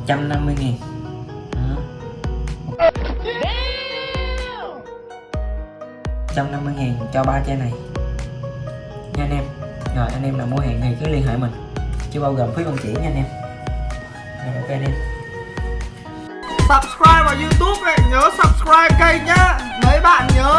150.000. Đó. 150.000 cho 3 chai này nha anh em. Rồi anh em nào mua hàng thì cứ liên hệ mình, chưa bao gồm phí vận chuyển nha anh em. Rồi, ok anh em. Subscribe vào YouTube này, nhớ subscribe kênh nhá. Mấy bạn nhớ